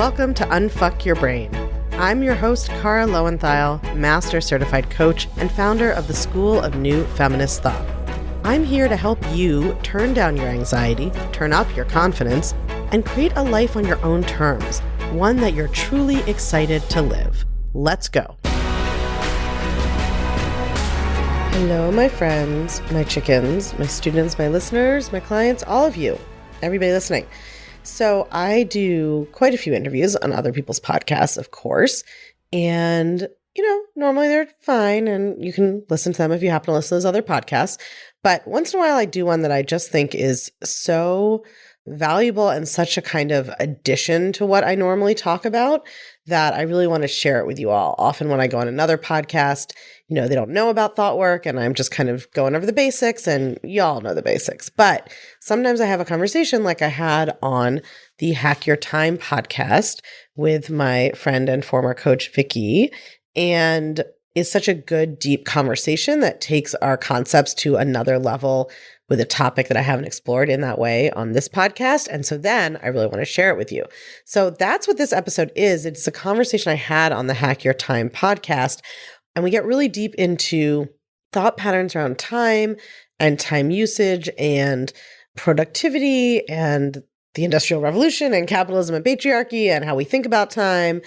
Welcome to Unfuck Your Brain. I'm your host, Cara Lowenthal, Master Certified Coach and founder of the School of New Feminist Thought. I'm here to help you turn down your anxiety, turn up your confidence, and create a life on your own terms, one that you're truly excited to live. Let's go. Hello, my friends, my chickens, my students, my listeners, my clients, all of you, everybody listening. So I do quite a few interviews on other people's podcasts, of course, and, normally they're fine and you can listen to them if you happen to listen to those other podcasts. But once in a while, I do one that I just think is so valuable and such a kind of addition to what I normally talk about that I really want to share it with you all. Often when I go on another podcast, they don't know about thought work and I'm just kind of going over the basics and y'all know the basics. But sometimes I have a conversation like I had on the Hack Your Time podcast with my friend and former coach, Vikki, and it's such a good, deep conversation that takes our concepts to another level with a topic that I haven't explored in that way on this podcast. And so then I really want to share it with you. So that's what this episode is. It's a conversation I had on the Hack Your Time podcast. And we get really deep into thought patterns around time and time usage and productivity and the Industrial Revolution and capitalism and patriarchy and how we think about time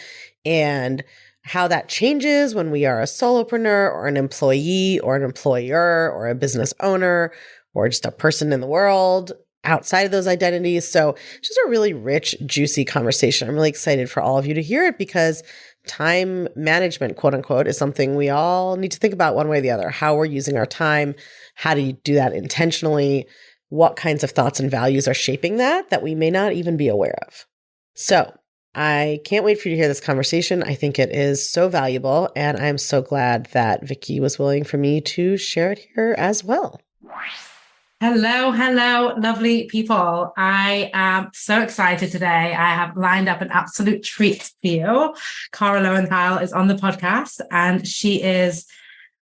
and how that changes when we are a solopreneur or an employee or an employer or a business owner or just a person in the world outside of those identities. So it's just a really rich, juicy conversation. I'm really excited for all of you to hear it because time management, quote unquote, is something we all need to think about one way or the other. How we're using our time, how do you do that intentionally, what kinds of thoughts and values are shaping that we may not even be aware of. So I can't wait for you to hear this conversation. I think it is so valuable, and I'm so glad that Vikki was willing for me to share it here as well. Hello, lovely people. I am so excited today. I have lined up an absolute treat for you. Cara Lowenthal is on the podcast, and she is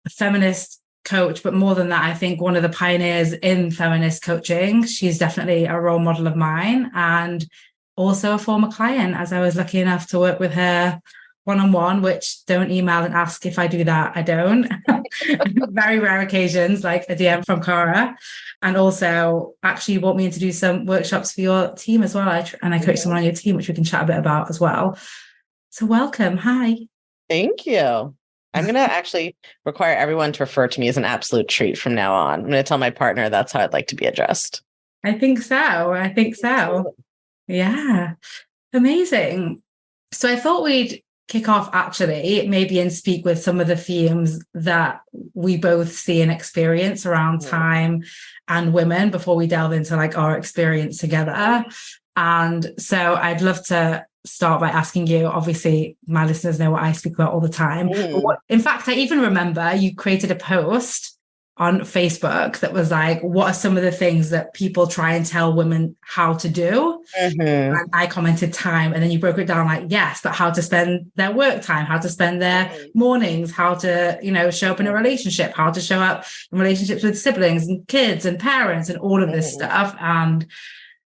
a feminist coach, but more than that, I think one of the pioneers in feminist coaching. She's definitely a role model of mine and also a former client, as I was lucky enough to work with her one-on-one, which don't email and ask if I do that. I don't. Very rare occasions, like a DM from Cara. And also actually you want me to do some workshops for your team as well. And I coach someone on your team, which we can chat a bit about as well. So welcome. Hi. Thank you. I'm going to actually require everyone to refer to me as an absolute treat from now on. I'm going to tell my partner that's how I'd like to be addressed. I think so. Yeah. Amazing. So I thought we'd kick off actually maybe and speak with some of the themes that we both see and experience around time and women before we delve into like our experience together. And so I'd love to start by asking you, obviously my listeners know what I speak about all the time. In fact, I even remember you created a post on Facebook that was like, what are some of the things that people try and tell women how to do? And I commented time, and then you broke it down like, yes, but how to spend their work time, how to spend their mornings, how to, show up in a relationship, how to show up in relationships with siblings and kids and parents and all of this stuff. And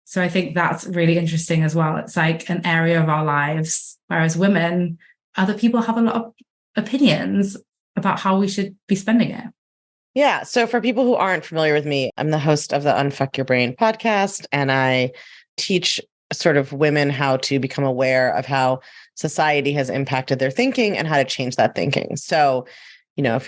so I think that's really interesting as well. It's like an area of our lives, whereas women, other people have a lot of opinions about how we should be spending it. Yeah. So for people who aren't familiar with me, I'm the host of the Unfuck Your Brain podcast, and I teach sort of women how to become aware of how society has impacted their thinking and how to change that thinking. So, if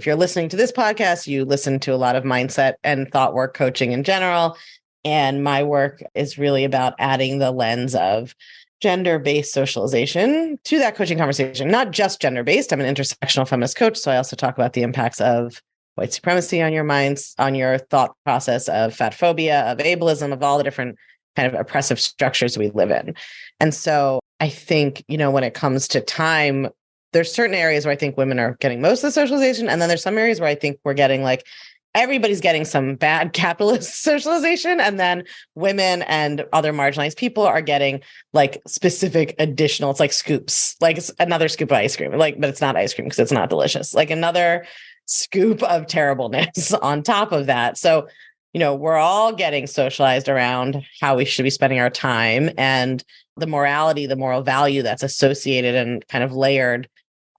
you're listening to this podcast, you listen to a lot of mindset and thought work coaching in general. And my work is really about adding the lens of gender-based socialization to that coaching conversation, not just gender-based. I'm an intersectional feminist coach, so I also talk about the impacts of white supremacy on your minds, on your thought process, of fat phobia, of ableism, of all the different kind of oppressive structures we live in. And so I think, when it comes to time, there's certain areas where I think women are getting most of the socialization. And then there's some areas where I think we're getting like, everybody's getting some bad capitalist socialization. And then women and other marginalized people are getting like specific additional, it's like scoops, like it's another scoop of ice cream, but it's not ice cream because it's not delicious, like another scoop of terribleness on top of that. So we're all getting socialized around how we should be spending our time and the morality, the moral value that's associated and kind of layered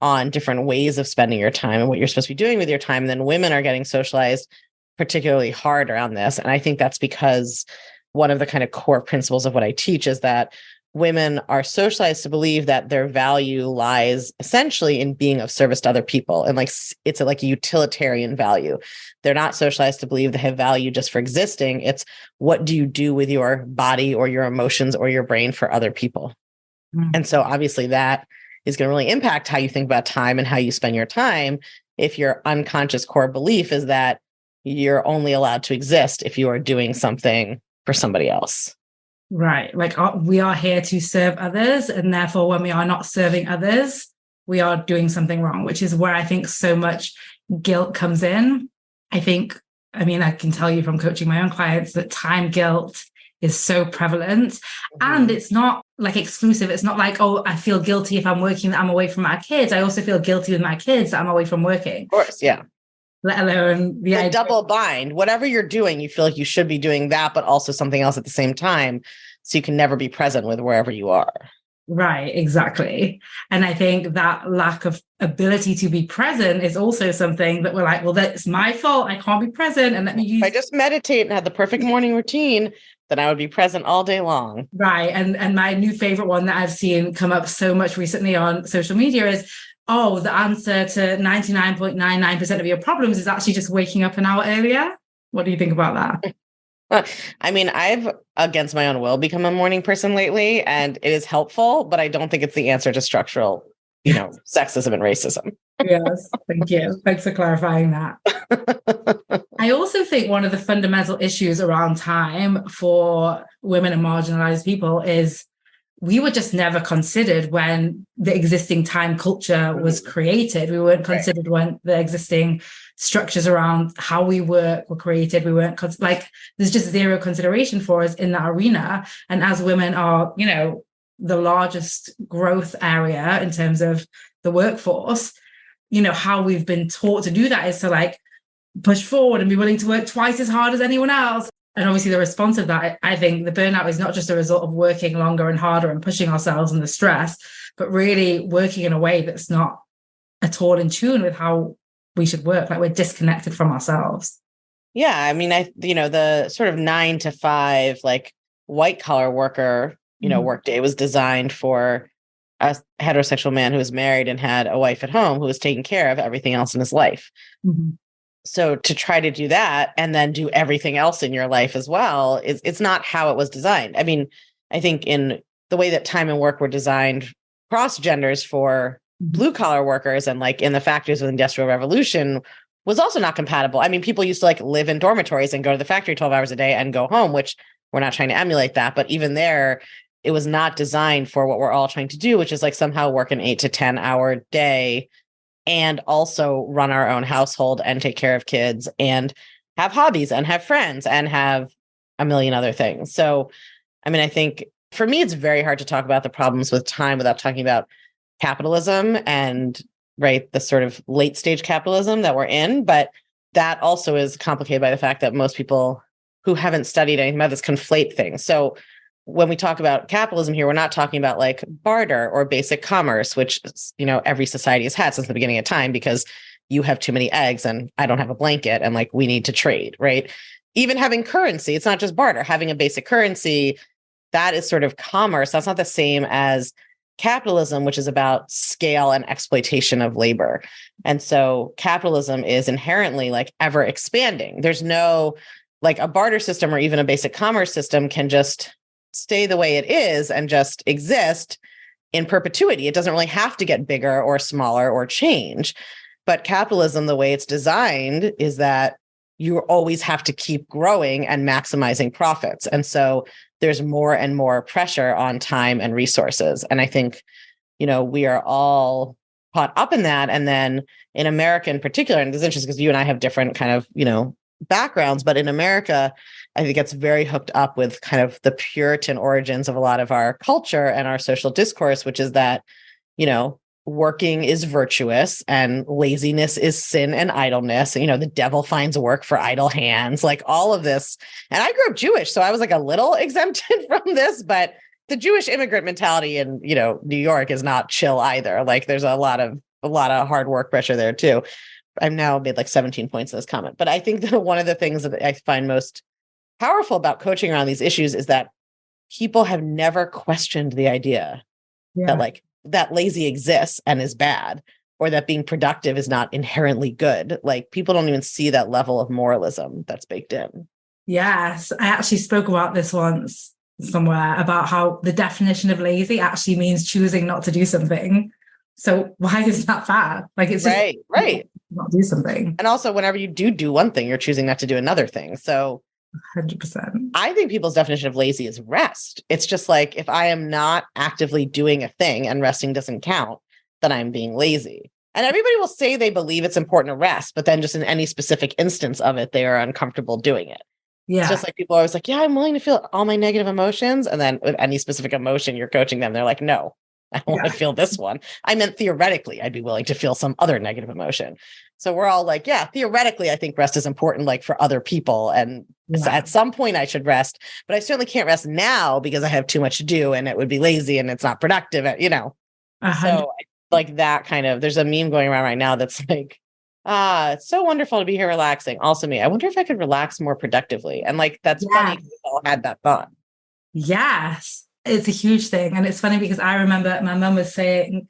on different ways of spending your time and what you're supposed to be doing with your time. And then women are getting socialized particularly hard around this. And I think that's because one of the kind of core principles of what I teach is that women are socialized to believe that their value lies essentially in being of service to other people. And like, it's like a utilitarian value. They're not socialized to believe they have value just for existing. It's what do you do with your body or your emotions or your brain for other people? And so obviously that is going to really impact how you think about time and how you spend your time. If your unconscious core belief is that you're only allowed to exist if you are doing something for somebody else. Right. Like we are here to serve others. And therefore, when we are not serving others, we are doing something wrong, which is where I think so much guilt comes in. I can tell you from coaching my own clients that time guilt is so prevalent. And it's not like exclusive. It's not like, oh, I feel guilty if I'm working that I'm away from my kids. I also feel guilty with my kids that I'm away from working. Of course, yeah. Let alone the double bind. Whatever you're doing, you feel like you should be doing that, but also something else at the same time. So you can never be present with wherever you are. Right, exactly. And I think that lack of ability to be present is also something that we're like, well, that's my fault. I can't be present. And let me use. If I just meditate and had the perfect morning routine, then I would be present all day long. Right. And my new favorite one that I've seen come up so much recently on social media is, oh, the answer to 99.99% of your problems is actually just waking up an hour earlier. What do you think about that? I've, against my own will, become a morning person lately, and it is helpful, but I don't think it's the answer to structural, sexism and racism. Yes, thank you. Thanks for clarifying that. I also think one of the fundamental issues around time for women and marginalized people is we were just never considered when the existing time culture was created. We weren't considered when the existing structures around how we work were created. We weren't there's just zero consideration for us in that arena. And as women are, the largest growth area in terms of the workforce, how we've been taught to do that is to push forward and be willing to work twice as hard as anyone else. And obviously the response of that, I think the burnout is not just a result of working longer and harder and pushing ourselves and the stress, but really working in a way that's not at all in tune with how we should work. Like we're disconnected from ourselves. Yeah. The sort of 9 to 5, white collar worker, workday was designed for a heterosexual man who was married and had a wife at home who was taking care of everything else in his life. Mm-hmm. So to try to do that and then do everything else in your life as well, it's not how it was designed. I think in the way that time and work were designed cross genders for blue collar workers and in the factories of the Industrial Revolution was also not compatible. People used to live in dormitories and go to the factory 12 hours a day and go home, which we're not trying to emulate that. But even there, it was not designed for what we're all trying to do, which is somehow work an 8 to 10 hour day and also run our own household and take care of kids and have hobbies and have friends and have a million other things. So, I think for me, it's very hard to talk about the problems with time without talking about capitalism and the sort of late stage capitalism that we're in. But that also is complicated by the fact that most people who haven't studied anything about this conflate things. So when we talk about capitalism here, we're not talking about barter or basic commerce, which, every society has had since the beginning of time, because you have too many eggs and I don't have a blanket and we need to trade, right? Even having currency, it's not just barter. Having a basic currency, that is sort of commerce. That's not the same as capitalism, which is about scale and exploitation of labor. And so capitalism is inherently ever expanding. There's no a barter system or even a basic commerce system can just stay the way it is and just exist in perpetuity. It doesn't really have to get bigger or smaller or change. But capitalism, the way it's designed, is that you always have to keep growing and maximizing profits. And so there's more and more pressure on time and resources. And I think, we are all caught up in that. And then in America in particular, and it's interesting because you and I have different kind of, backgrounds, but in America, I think it's very hooked up with kind of the Puritan origins of a lot of our culture and our social discourse, which is that, working is virtuous and laziness is sin and idleness. And, the devil finds work for idle hands, like all of this. And I grew up Jewish, so I was like a little exempted from this, but the Jewish immigrant mentality in, New York is not chill either. Like there's a lot of hard work pressure there too. I've now made like 17 points in this comment, but I think that one of the things that I find most powerful about coaching around these issues is that people have never questioned the idea that like that lazy exists and is bad, or that being productive is not inherently good. Like people don't even see that level of moralism that's baked in. Yes, I actually spoke about this once somewhere about how the definition of lazy actually means choosing not to do something. So why is that bad? Like it's just right. Not do something. And also whenever you do one thing, you're choosing not to do another thing. So 100%. I think people's definition of lazy is rest. It's just like, if I am not actively doing a thing and resting doesn't count, then I'm being lazy. And everybody will say they believe it's important to rest, but then just in any specific instance of it, they are uncomfortable doing it. Yeah. It's just like people are always like, yeah, I'm willing to feel all my negative emotions. And then with any specific emotion you're coaching them, they're like, no, I don't want to feel this one. I meant theoretically, I'd be willing to feel some other negative emotion. So we're all like, yeah, theoretically, I think rest is important, like for other people. And so at some point I should rest, but I certainly can't rest now because I have too much to do and it would be lazy and it's not productive, So like that kind of, there's a meme going around right now that's like, it's so wonderful to be here relaxing. Also me, I wonder if I could relax more productively. And like, that's funny. We all had that thought. Yes, it's a huge thing. And it's funny because I remember my mum was saying,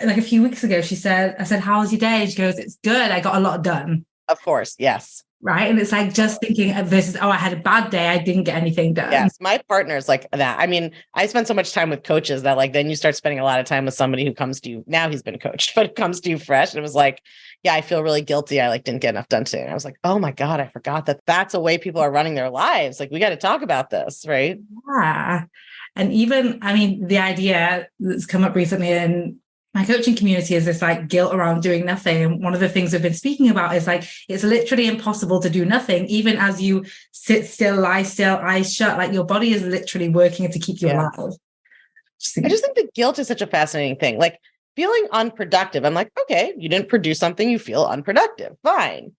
like a few weeks ago, I said, how was your day? And she goes, it's good. I got a lot done. Of course. Yes. Right. And it's like just thinking versus, I had a bad day. I didn't get anything done. Yes. My partner's like that. I mean, I spend so much time with coaches that like, then you start spending a lot of time with somebody who comes to you. Now he's been coached, but it comes to you fresh. And it was like, yeah, I feel really guilty. I like didn't get enough done today. And I was like, oh my God, I forgot that that's a way people are running their lives. Like we got to talk about this. Right. Yeah. And even, I mean, the idea that's come up recently in my coaching community is this like guilt around doing nothing. And one of the things we've been speaking about is like, it's literally impossible to do nothing. Even as you sit still, lie still, eyes shut, like your body is literally working to keep you alive. I just think the guilt is such a fascinating thing. Like feeling unproductive. I'm like, okay, you didn't produce something, you feel unproductive. Fine.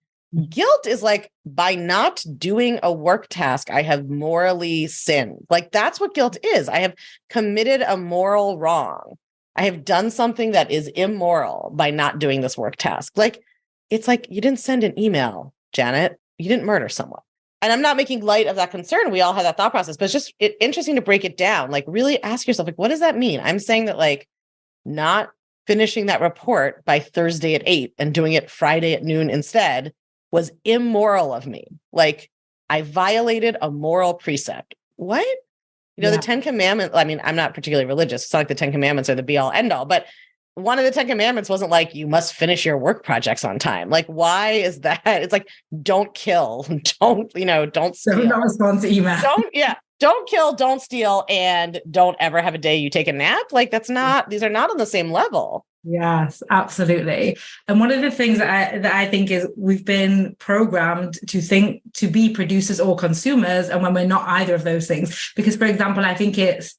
Guilt is like, by not doing a work task, I have morally sinned. Like that's what guilt is. I have committed a moral wrong. I have done something that is immoral by not doing this work task. Like, it's like, you didn't send an email, Janet. You didn't murder someone. And I'm not making light of that concern. We all have that thought process, but it's just interesting to break it down. Like really ask yourself, like, what does that mean? I'm saying that like not finishing that report by Thursday at 8 and doing it Friday at noon instead was immoral of me. Like I violated a moral precept. What? The 10 Commandments, I mean, I'm not particularly religious. It's not like the 10 Commandments are the be all end all, but one of the 10 Commandments wasn't like, you must finish your work projects on time. Like, why is that? It's like, don't kill, don't steal. Don't respond to email. Don't kill, don't steal, and don't ever have a day you take a nap. Like these are not on the same level. Yes, absolutely. And one of the things that I think is we've been programmed to think to be producers or consumers, and when we're not either of those things. Because, for example, I think it's,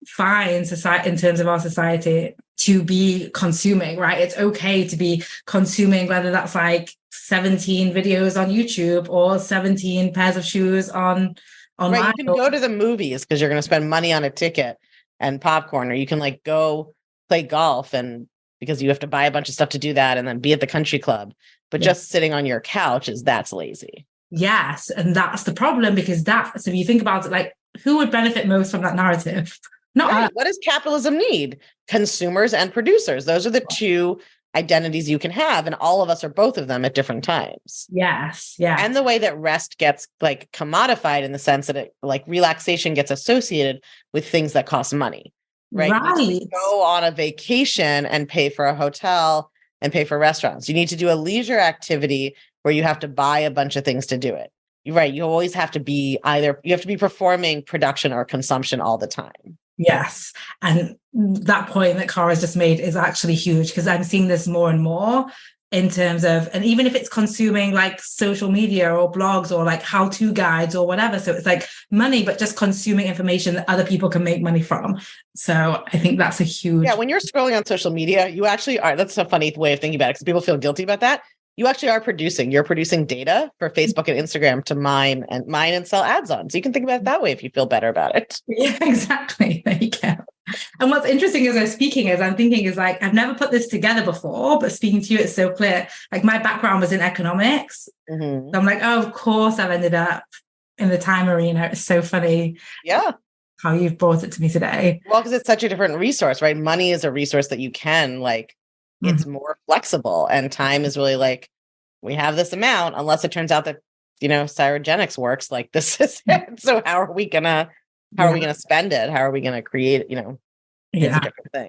fine society in terms of our society to be consuming, right? It's okay to be consuming, whether that's like 17 videos on YouTube or 17 pairs of shoes online. Right, you can go to the movies because you're going to spend money on a ticket and popcorn, or you can like go play golf and because you have to buy a bunch of stuff to do that and then be at the country club. But just sitting on your couch that's lazy. Yes. And that's the problem because so if you think about it, like who would benefit most from that narrative? Not right. What does capitalism need? Consumers and producers. Those are the two identities you can have. And all of us are both of them at different times. Yes. Yeah. And the way that rest gets like commodified in the sense that it like relaxation gets associated with things that cost money. Right. You need to go on a vacation and pay for a hotel and pay for restaurants. You need to do a leisure activity where you have to buy a bunch of things to do it. You're right. You always have to be you have to be performing production or consumption all the time. Yes. And that point that Cara's just made is actually huge because I'm seeing this more and more in terms of, and even if it's consuming like social media or blogs or like how-to guides or whatever. So it's like money, but just consuming information that other people can make money from. So I think that's a huge. Yeah, when you're scrolling on social media, you actually are. That's a funny way of thinking about it because people feel guilty about that. You actually are producing. You're producing data for Facebook and Instagram to mine and sell ads on. So you can think about it that way if you feel better about it. Yeah, exactly. There you go. And what's interesting as I'm thinking is like, I've never put this together before, but speaking to you, it's so clear. Like my background was in economics. Mm-hmm. So I'm like, oh, of course I've ended up in the time arena. It's so funny. Yeah. How you've brought it to me today. Well, because it's such a different resource, right? Money is a resource that you can it's more flexible, and time is really like, we have this amount, unless it turns out that, cryogenics works, like this is it. So how are we gonna spend it? How are we gonna create, it's a different thing.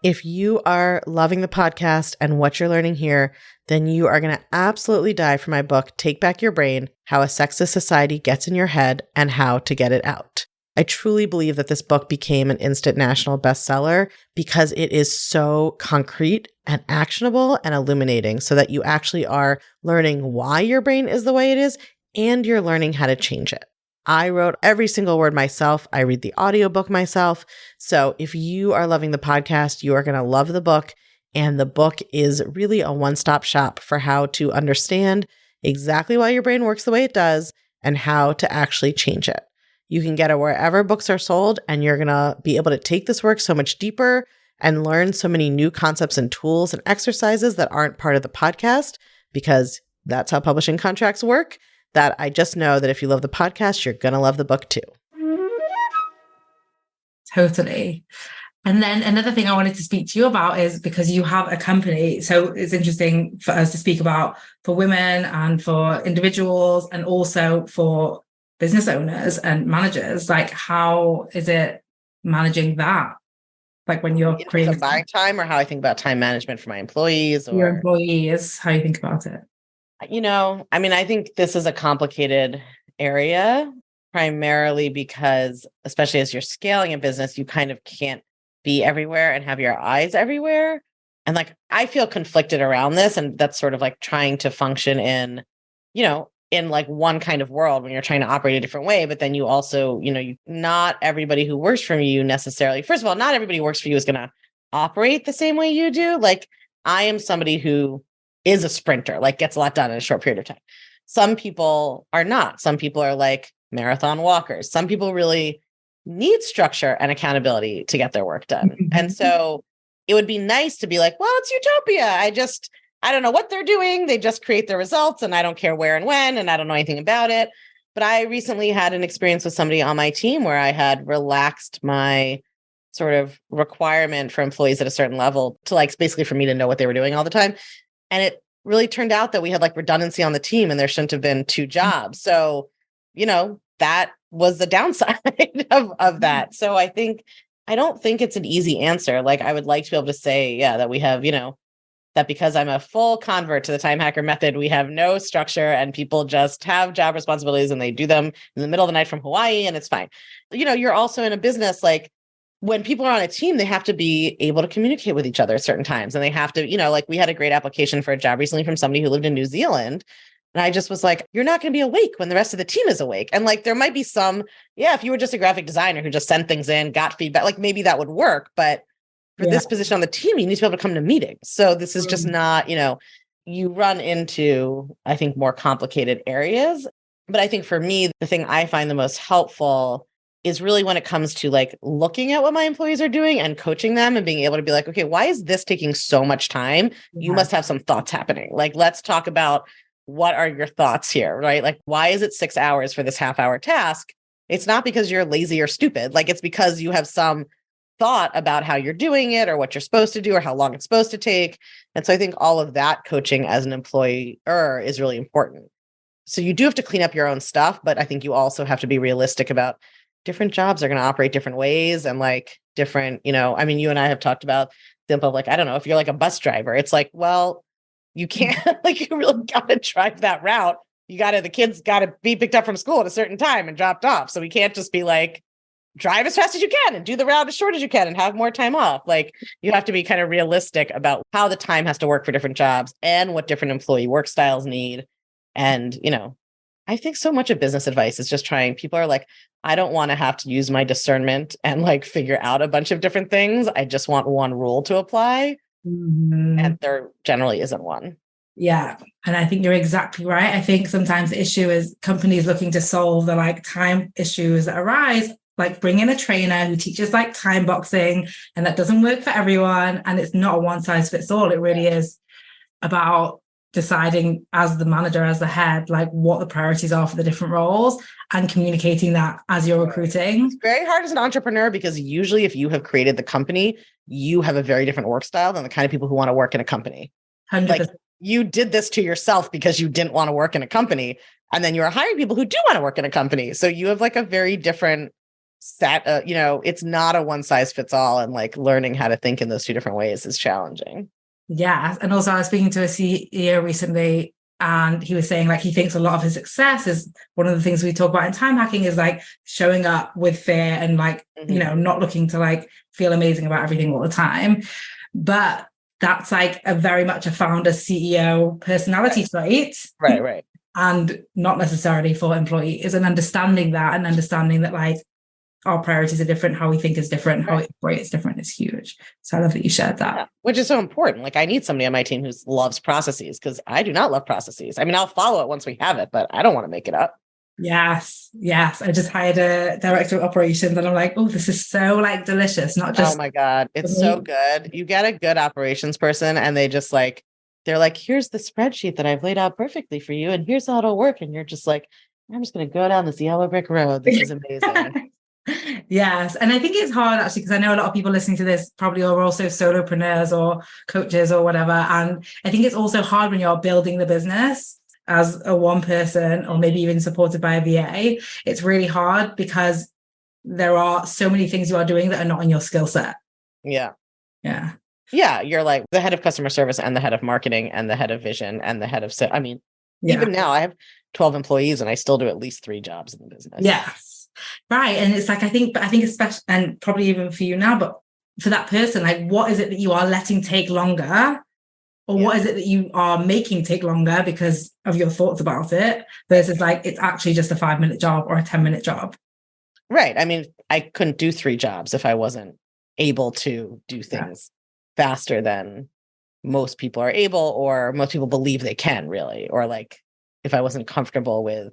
If you are loving the podcast and what you're learning here, then you are going to absolutely die for my book, Take Back Your Brain: How a Sexist Society Gets in Your Head and How to Get It Out. I truly believe that this book became an instant national bestseller because it is so concrete and actionable and illuminating, so that you actually are learning why your brain is the way it is and you're learning how to change it. I wrote every single word myself. I read the audiobook myself. So if you are loving the podcast, you are going to love the book. And the book is really a one-stop shop for how to understand exactly why your brain works the way it does and how to actually change it. You can get it wherever books are sold, and you're going to be able to take this work so much deeper and learn so many new concepts and tools and exercises that aren't part of the podcast, because that's how publishing contracts work. That I just know that if you love the podcast, you're going to love the book too. Totally. And then another thing I wanted to speak to you about is because you have a company. So it's interesting for us to speak about for women and for individuals and also for business owners and managers. Like, how is it managing that? Like when you're creating my time, or how I think about time management for my employees, or your employees, how you think about it? I think this is a complicated area, primarily because, especially as you're scaling a business, you kind of can't be everywhere and have your eyes everywhere. And I feel conflicted around this. And that's sort of like trying to function in like one kind of world when you're trying to operate a different way. But then you also, not everybody who works for you necessarily, first of all, not everybody who works for you is going to operate the same way you do. Like, I am somebody who is a sprinter, gets a lot done in a short period of time. Some people are not. Some people are like marathon walkers. Some people really need structure and accountability to get their work done. Mm-hmm. And so it would be nice to be like, well, it's utopia. I don't know what they're doing. They just create the results and I don't care where and when, and I don't know anything about it. But I recently had an experience with somebody on my team where I had relaxed my sort of requirement for employees at a certain level to basically for me to know what they were doing all the time. And it really turned out that we had redundancy on the team and there shouldn't have been two jobs. So, that was the downside of that. So I don't think it's an easy answer. I would like to be able to say, that we have, that because I'm a full convert to the time hacker method, we have no structure and people just have job responsibilities and they do them in the middle of the night from Hawaii and it's fine. You're also in a business, when people are on a team, they have to be able to communicate with each other at certain times. And they have to, we had a great application for a job recently from somebody who lived in New Zealand. And I just was like, you're not going to be awake when the rest of the team is awake. And there might be some, if you were just a graphic designer who just sent things in, got feedback, maybe that would work. But for this position on the team, you need to be able to come to meetings. So this is just not, you run into, I think, more complicated areas. But I think for me, the thing I find the most helpful is really when it comes to looking at what my employees are doing and coaching them and being able to be like, okay, why is this taking so much time? You must have some thoughts happening. Let's talk about what are your thoughts here, right? Why is it 6 hours for this half-hour task? It's not because you're lazy or stupid. It's because you have some thought about how you're doing it or what you're supposed to do or how long it's supposed to take. And so I think all of that coaching as an employer is really important. So you do have to clean up your own stuff, but I think you also have to be realistic about different jobs are going to operate different ways and different, you and I have talked about the example of I don't know, if you're a bus driver, it's well, you can't, you really got to drive that route. The kids got to be picked up from school at a certain time and dropped off. So we can't just be drive as fast as you can and do the route as short as you can and have more time off. Like you have to be kind of realistic about how the time has to work for different jobs and what different employee work styles need. And, I think so much of business advice is just people are like, I don't want to have to use my discernment and like figure out a bunch of different things. I just want one rule to apply. And there generally isn't one. Yeah. And I think you're exactly right. I think sometimes the issue is companies looking to solve the like time issues that arise, like bring in a trainer who teaches like time boxing, and that doesn't work for everyone. And it's not a one size fits all. It really is about deciding as the manager, as the head, like what the priorities are for the different roles and communicating that as you're recruiting. It's very hard as an entrepreneur because usually if you have created the company, you have a very different work style than the kind of people who want to work in a company. 100%. Like you did this to yourself because you didn't want to work in a company. And then you're hiring people who do want to work in a company. So you have like a very different set, it's not a one size fits all. And like learning how to think in those two different ways is challenging. Yeah. And also I was speaking to a CEO recently, and he was saying like he thinks a lot of his success is one of the things we talk about in time hacking is like showing up with fear and like, not looking to like feel amazing about everything all the time. But that's like a very much a founder CEO personality trait. Right. And not necessarily for employees, and understanding that like our priorities are different, how we think is different, how we operate is different is huge. So I love that you shared that. Yeah, which is so important. Like I need somebody on my team who loves processes because I do not love processes. I mean, I'll follow it once we have it, but I don't want to make it up. Yes. I just hired a director of operations and I'm like, oh, this is so like delicious. Not just, oh my God, it's so good. You get a good operations person and they just like, they're like, here's the spreadsheet that I've laid out perfectly for you. And here's how it'll work. And you're just like, I'm just going to go down this yellow brick road. This is amazing. Yes. And I think it's hard actually, because I know a lot of people listening to this probably are also solopreneurs or coaches or whatever. And I think it's also hard when you're building the business as a one person or maybe even supported by a VA. It's really hard because there are so many things you are doing that are not in your skill set. Yeah. Yeah. You're like the head of customer service and the head of marketing and the head of vision and the head of even now I have 12 employees and I still do at least 3 jobs in the business. Yes. Right. And it's like, I think especially, and probably even for you now, but for that person, like, what is it that you are letting take longer? Or what is it that you are making take longer because of your thoughts about it versus like, it's actually just a 5-minute job or a 10-minute job. Right. I mean, I couldn't do 3 jobs if I wasn't able to do things faster than most people are able, or most people believe they can really, or like if I wasn't comfortable with,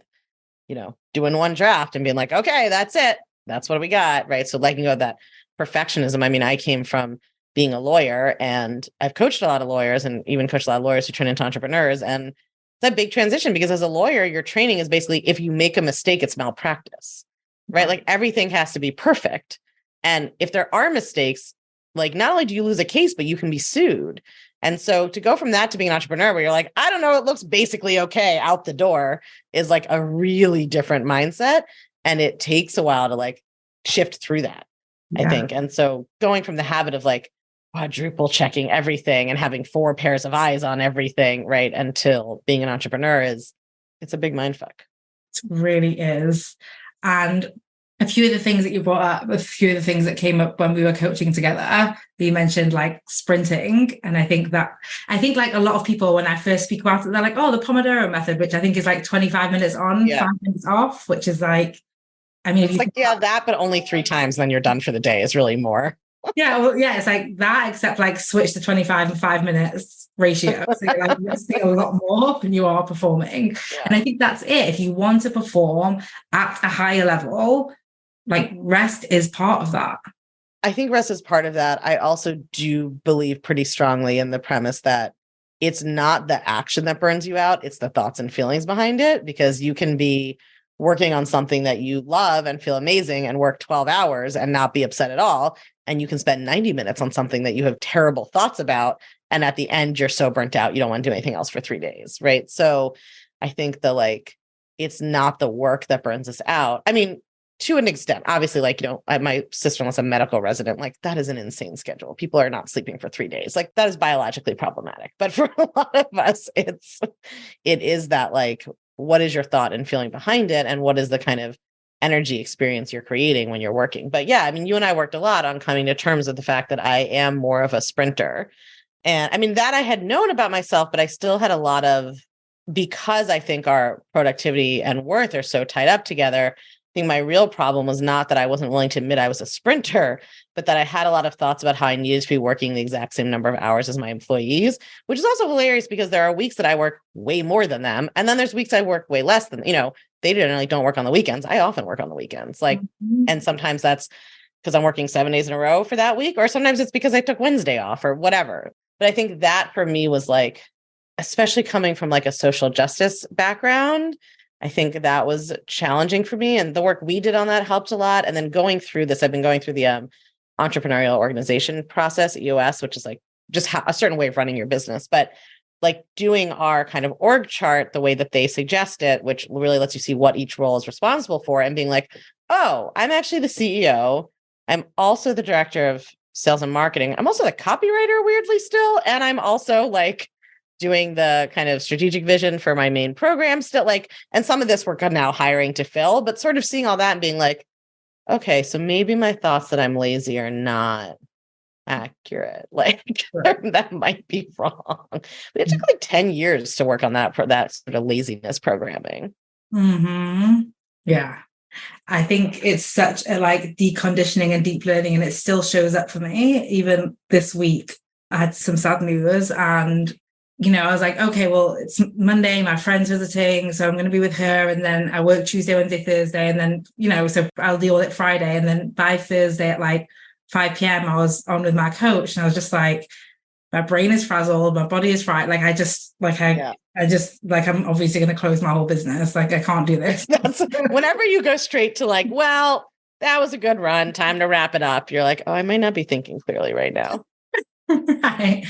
doing one draft and being like, okay, that's it. That's what we got. Right. So letting go of that perfectionism. I mean, I came from being a lawyer and I've coached a lot of lawyers and even coached a lot of lawyers who turn into entrepreneurs. And it's a big transition because as a lawyer, your training is basically, if you make a mistake, it's malpractice, right? Like everything has to be perfect. And if there are mistakes, like not only do you lose a case, but you can be sued. And so to go from that to being an entrepreneur where you're like, I don't know, it looks basically okay out the door is like a really different mindset. And it takes a while to like shift through that, I think. And so going from the habit of like quadruple checking everything and having 4 pairs of eyes on everything, right, until being an entrepreneur it's a big mindfuck. It really is. And a few of the things that you brought up, a few of the things that came up when we were coaching together, you mentioned like sprinting. And I think like a lot of people, when I first speak about it, they're like, oh, the Pomodoro method, which I think is like 25 minutes on, 5 minutes off, which is like, I mean, it's like, that, but only 3 times, then you're done for the day is really more. It's like that, except like switch to 25 and 5 minutes ratio. So you're like resting a lot more than you are performing. Yeah. And I think that's it. If you want to perform at a higher level, like rest is part of that. I think rest is part of that. I also do believe pretty strongly in the premise that it's not the action that burns you out. It's the thoughts and feelings behind it, because you can be working on something that you love and feel amazing and work 12 hours and not be upset at all. And you can spend 90 minutes on something that you have terrible thoughts about. And at the end, you're so burnt out, you don't want to do anything else for 3 days. Right. So I think it's not the work that burns us out. I mean, to an extent, obviously, like, my sister-in-law's a medical resident, like that is an insane schedule. People are not sleeping for 3 days. Like that is biologically problematic. But for a lot of us, it is that like, what is your thought and feeling behind it? And what is the kind of energy experience you're creating when you're working. But yeah, I mean, you and I worked a lot on coming to terms with the fact that I am more of a sprinter. And I mean, that I had known about myself, but I still had a lot of, because I think our productivity and worth are so tied up together. I think my real problem was not that I wasn't willing to admit I was a sprinter, but that I had a lot of thoughts about how I needed to be working the exact same number of hours as my employees, which is also hilarious because there are weeks that I work way more than them. And then there's weeks I work way less than, they generally don't work on the weekends. I often work on the weekends. And sometimes that's because I'm working 7 days in a row for that week, or sometimes it's because I took Wednesday off or whatever. But I think that for me was like, especially coming from like a social justice background, I think that was challenging for me. And the work we did on that helped a lot. And then going through this, I've been going through the entrepreneurial organization process, EOS, which is like just a certain way of running your business. But like doing our kind of org chart the way that they suggest it, which really lets you see what each role is responsible for, and being like, oh, I'm actually the CEO. I'm also the director of sales and marketing. I'm also the copywriter, weirdly still. And I'm also like doing the kind of strategic vision for my main program still, like, and some of this we're now hiring to fill, but sort of seeing all that and being like, okay, so maybe my thoughts that I'm lazy are not accurate. Like that might be wrong. But it took like 10 years to work on that for that sort of laziness programming. Mm-hmm. Yeah. I think it's such a like deconditioning and deep learning, and it still shows up for me. Even this week, I had some sad news, and I was like, okay, well, it's Monday, my friend's visiting, so I'm going to be with her, and then I work Tuesday, Wednesday, Thursday, and then so I'll deal with it Friday, and then by Thursday at like 5 p.m. I was on with my coach, and I was just like, my brain is frazzled, my body is fried. Like I just I'm obviously going to close my whole business. Like I can't do this. That's whenever you go straight to like, well, that was a good run, time to wrap it up. You're like, oh, I might not be thinking clearly right now. Right.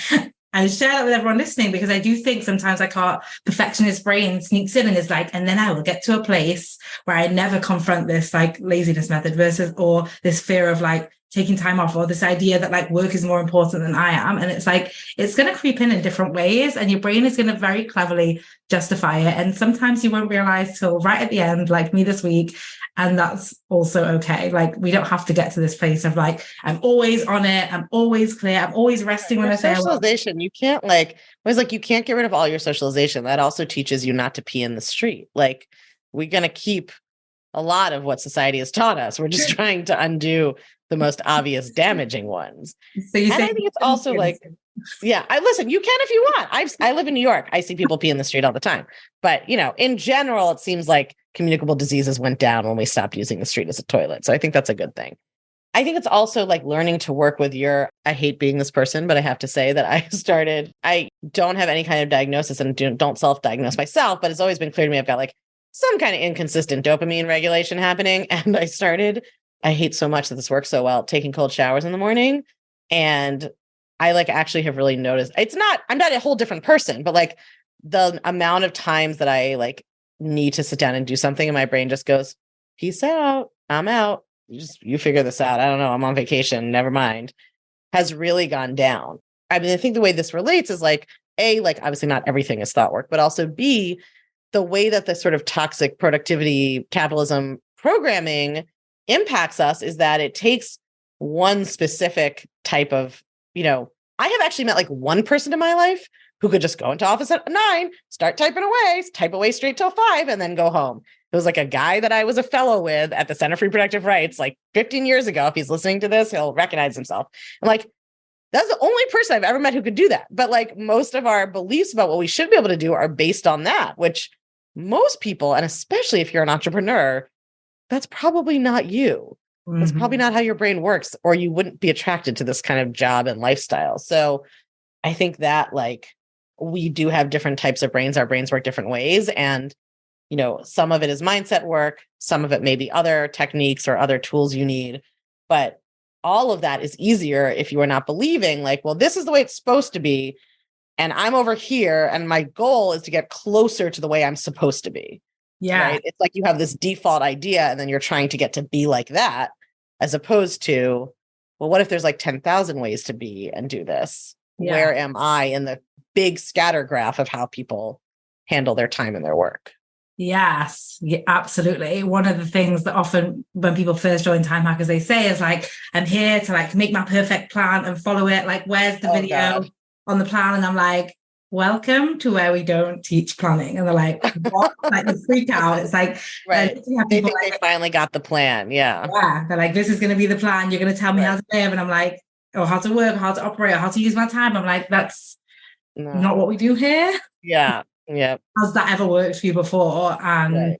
And share that with everyone listening, because I do think sometimes like our perfectionist brain sneaks in and is like, and then I will get to a place where I never confront this like laziness method or this fear of like taking time off, or this idea that like work is more important than I am. And it's like, it's going to creep in different ways, and your brain is going to very cleverly justify it. And sometimes you won't realize till right at the end, like me this week. And that's also okay. Like we don't have to get to this place of like, I'm always on it. I'm always clear. I'm always resting when I say socialization. You can't you can't get rid of all your socialization. That also teaches you not to pee in the street. Like we're going to keep a lot of what society has taught us. We're just trying to undo the most obvious damaging ones. So I think it's also like, yeah, listen, you can if you want. I live in New York. I see people pee in the street all the time. But, in general, it seems like communicable diseases went down when we stopped using the street as a toilet. So I think that's a good thing. I think it's also like learning to work with I hate being this person, but I have to say that I don't have any kind of diagnosis and don't self-diagnose myself, but it's always been clear to me I've got like some kind of inconsistent dopamine regulation happening. And I hate so much that this works so well, taking cold showers in the morning. And I like actually have really noticed I'm not a whole different person, but like the amount of times that I like need to sit down and do something and my brain just goes, peace out, I'm out. You figure this out. I don't know. I'm on vacation. Never mind. Has really gone down. I mean, I think the way this relates is like, A, like obviously not everything is thought work, but also B, the way that the sort of toxic productivity capitalism programming impacts us is that it takes one specific type of, I have actually met like one person in my life who could just go into office at 9, start type away straight till 5, and then go home. It was like a guy that I was a fellow with at the Center for Reproductive Rights like 15 years ago. If he's listening to this, he'll recognize himself. I'm like, that's the only person I've ever met who could do that. But like most of our beliefs about what we should be able to do are based on that, which most people, and especially if you're an entrepreneur, that's probably not you. That's probably not how your brain works, or you wouldn't be attracted to this kind of job and lifestyle. So I think that like we do have different types of brains. Our brains work different ways. And, some of it is mindset work. Some of it may be other techniques or other tools you need. But all of that is easier if you are not believing like, well, this is the way it's supposed to be. And I'm over here. And my goal is to get closer to the way I'm supposed to be. Yeah. Right? It's like you have this default idea and then you're trying to get to be like that, as opposed to, well, what if there's like 10,000 ways to be and do this? Yeah. Where am I in the big scatter graph of how people handle their time and their work? Yes, yeah, absolutely. One of the things that often when people first join time hackers, they say is like, I'm here to like make my perfect plan and follow it. Like, where's the Oh video God. on the plan? And I'm like, welcome to where we don't teach planning. And they're like, what? Like the freak out. It's like, Right. you have They people think they like, finally got the plan. Yeah. yeah, they're like, this is going to be the plan. You're going to tell me how Right. to live. And I'm like, or how to work, or how to operate, or how to use my time. I'm like, that's not No. what we do here. Yeah. Yeah. Has that ever worked for you before? And Right.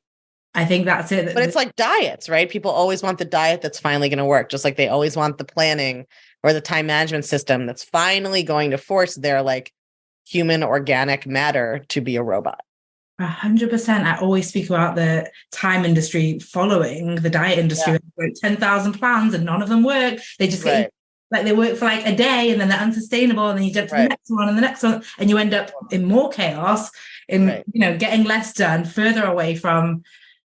I think that's But it. it's like diets, right? People always want the diet that's finally going to work, just like they always want the planning or the time management system that's finally going to force their like human organic matter to be a robot. 100%. I always speak about the time industry following the diet industry. Yeah. Like 10,000 plans and none of them work. They just get you, Right. like they work for like a day and then they're unsustainable. And then you jump to the Right. next one and the next one. And you end up in more chaos, in, Right. getting less done, further away from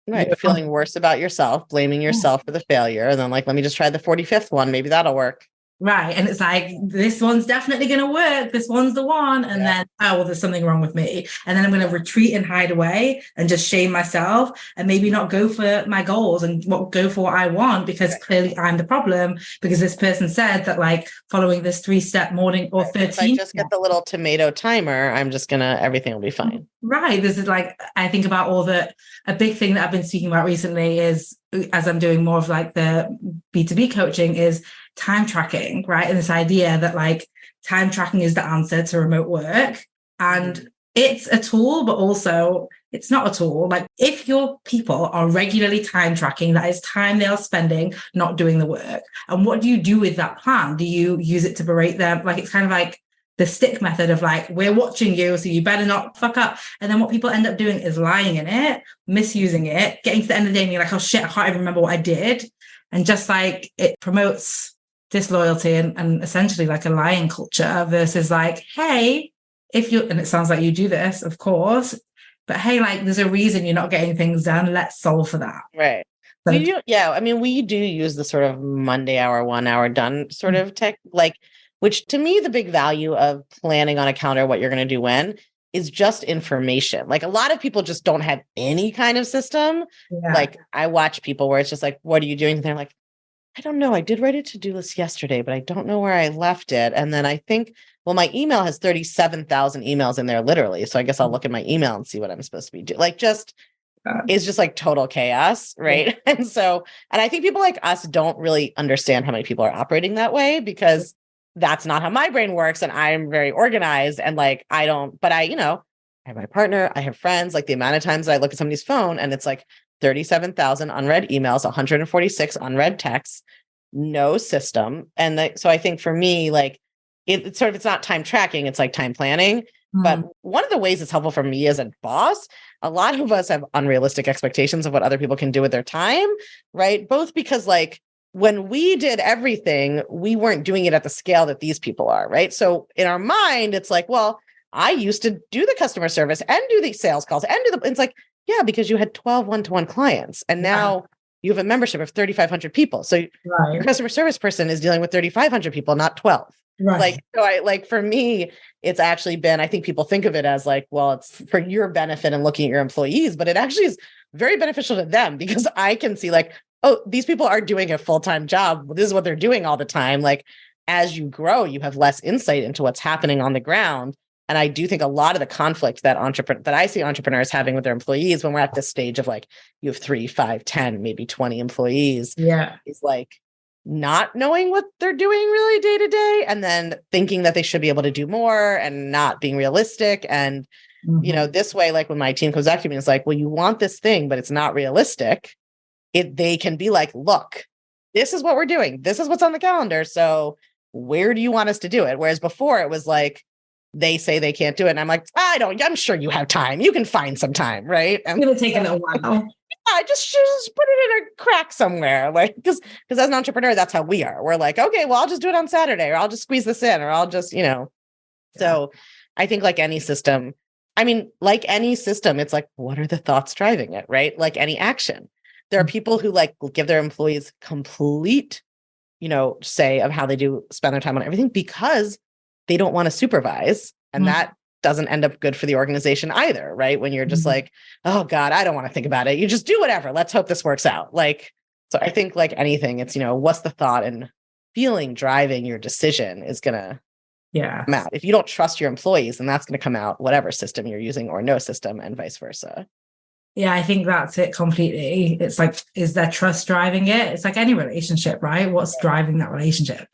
Right. Feeling worse about yourself, blaming yourself for the failure. And then like, let me just try the 45th one. Maybe that'll work. Right. And it's like, this one's definitely going to work. This one's the one. And Yeah. then, oh, well, there's something wrong with me. And then I'm going to retreat and hide away and just shame myself and maybe not go for my goals and go for what I want because clearly I'm the problem because this person said that like following this 3-step morning or 13. If I just get the little tomato timer, I'm just everything will be fine. Right. This is like, I think about a big thing that I've been speaking about recently is as I'm doing more of like the B2B coaching is time tracking, right? And this idea that like time tracking is the answer to remote work. And it's a tool, but also it's not a tool. Like if your people are regularly time tracking, that is time they are spending not doing the work. And what do you do with that plan? Do you use it to berate them? Like it's kind of like the stick method of like, we're watching you, so you better not fuck up. And then what people end up doing is lying in it, misusing it, getting to the end of the day and you're like, oh shit, I can't even remember what I did. And just like it promotes disloyalty and essentially like a lying culture versus like, hey, if you, and it sounds like you do this, of course, but hey, like there's a reason you're not getting things done. Let's solve for that. Right. So, We do, yeah. I mean, we do use the sort of Monday hour, 1 hour done sort of tech, like, which to me, the big value of planning on a calendar, what you're going to do when is just information. Like a lot of people just don't have any kind of system. yeah. Like I watch people where it's just like, what are you doing? And they're like, I don't know. I did write a to-do list yesterday, but I don't know where I left it. And then I think, well, my email has 37,000 emails in there, literally. So I guess I'll look at my email and see what I'm supposed to be doing. Like just, it's just like total chaos. Right. Yeah. And I think people like us don't really understand how many people are operating that way because that's not how my brain works. And I'm very organized and like, I don't, but I have my partner, I have friends, like the amount of times that I look at somebody's phone and it's like 37,000 unread emails, 146 unread texts, no system. And so I think for me, like it's sort of, it's not time tracking, it's like time planning. But one of the ways it's helpful for me as a boss, a lot of us have unrealistic expectations of what other people can do with their time, right? Both because like when we did everything, we weren't doing it at the scale that these people are, right? So in our mind, it's like, well, I used to do the customer service and do the sales calls and it's like, yeah, because you had 12 one-to-one clients and now you have a membership of 3,500 people. So your customer service person is dealing with 3,500 people, not 12. Right. Like, so I like, for me, it's actually been, I think people think of it as like, well, it's for your benefit and looking at your employees, but it actually is very beneficial to them because I can see like, oh, these people are doing a full-time job. This is what they're doing all the time. Like as you grow, you have less insight into what's happening on the ground. And I do think a lot of the conflict that I see entrepreneurs having with their employees when we're at this stage of like, you have 3, 5, 10, maybe 20 employees, is like not knowing what they're doing really day to day, and then thinking that they should be able to do more and not being realistic. And, this way, like when my team comes back to me, it's like, well, you want this thing, but it's not realistic. They can be like, look, this is what we're doing. This is what's on the calendar. So where do you want us to do it? Whereas before it was like, they say they can't do it. And I'm like, I'm sure you have time. You can find some time, right? And it'll take a little while. I just put it in a crack somewhere. Like, because as an entrepreneur, that's how we are. We're like, okay, well, I'll just do it on Saturday, or I'll just squeeze this in, or I'll just, So I think like any system, it's like, what are the thoughts driving it, right? Like any action. There are people who like give their employees complete, say of how they spend their time on everything because they don't want to supervise. And that doesn't end up good for the organization either, right? When you're just like, oh God, I don't want to think about it. You just do whatever. Let's hope this works out. Like, so I think like anything, it's, what's the thought and feeling driving your decision is going to come out. If you don't trust your employees, then that's going to come out whatever system you're using or no system, and vice versa. Yeah, I think that's it completely. It's like, is there trust driving it? It's like any relationship, right? What's driving that relationship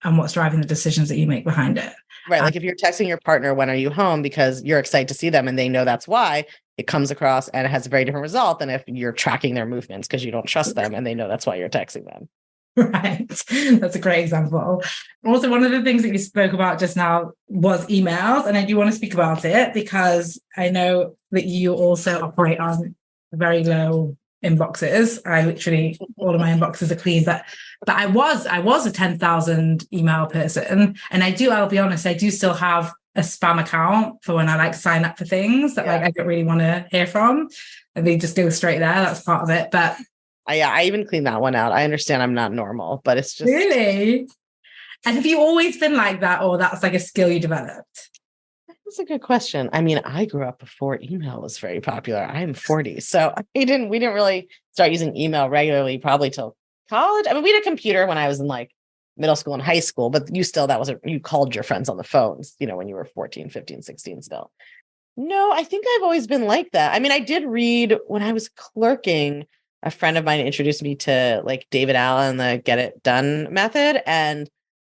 and what's driving the decisions that you make behind it? Right. Like if you're texting your partner, when are you home? Because you're excited to see them and they know that's why, it comes across and it has a very different result than if you're tracking their movements because you don't trust them and they know that's why you're texting them. Right. That's a great example. Also, one of the things that you spoke about just now was emails. And I do want to speak about it because I know that you also operate on very low inboxes. I literally, all of my inboxes are clean, but I was a 10,000 email person. And I'll be honest, I do still have a spam account for when I like sign up for things that like I don't really want to hear from. And they just go straight there. That's part of it. But I even clean that one out. I understand I'm not normal, but it's just... Really? And have you always been like that, or that's like a skill you developed? That's a good question. I mean, I grew up before email was very popular. I'm 40. So we didn't really start using email regularly probably till college. I mean, we had a computer when I was in like middle school and high school, but you called your friends on the phones, when you were 14, 15, 16 still. No, I think I've always been like that. I mean, I did read when I was clerking, a friend of mine introduced me to like David Allen, the Get It Done method. And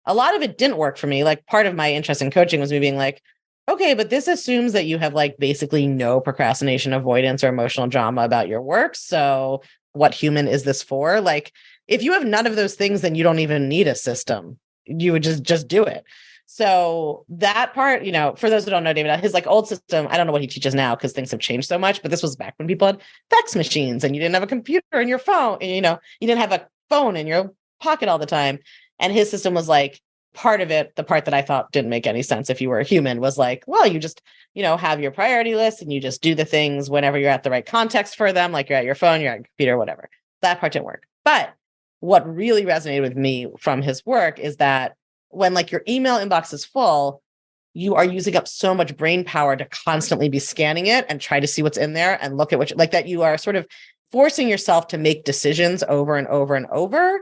a lot of it didn't work for me. Like part of my interest in coaching was me being like, okay, but this assumes that you have like basically no procrastination, avoidance, or emotional drama about your work. So what human is this for? Like if you have none of those things, then you don't even need a system. You would just do it. So that part, for those who don't know David, his like old system, I don't know what he teaches now because things have changed so much, but this was back when people had fax machines and you didn't have a computer in your phone, and, you didn't have a phone in your pocket all the time. And his system was like, part of it, the part that I thought didn't make any sense if you were a human, was like, well, you just, have your priority list and you just do the things whenever you're at the right context for them, like you're at your phone, you're at your computer, whatever. That part didn't work. But what really resonated with me from his work is that when like your email inbox is full, you are using up so much brain power to constantly be scanning it and try to see what's in there and look at like that you are sort of forcing yourself to make decisions over and over and over.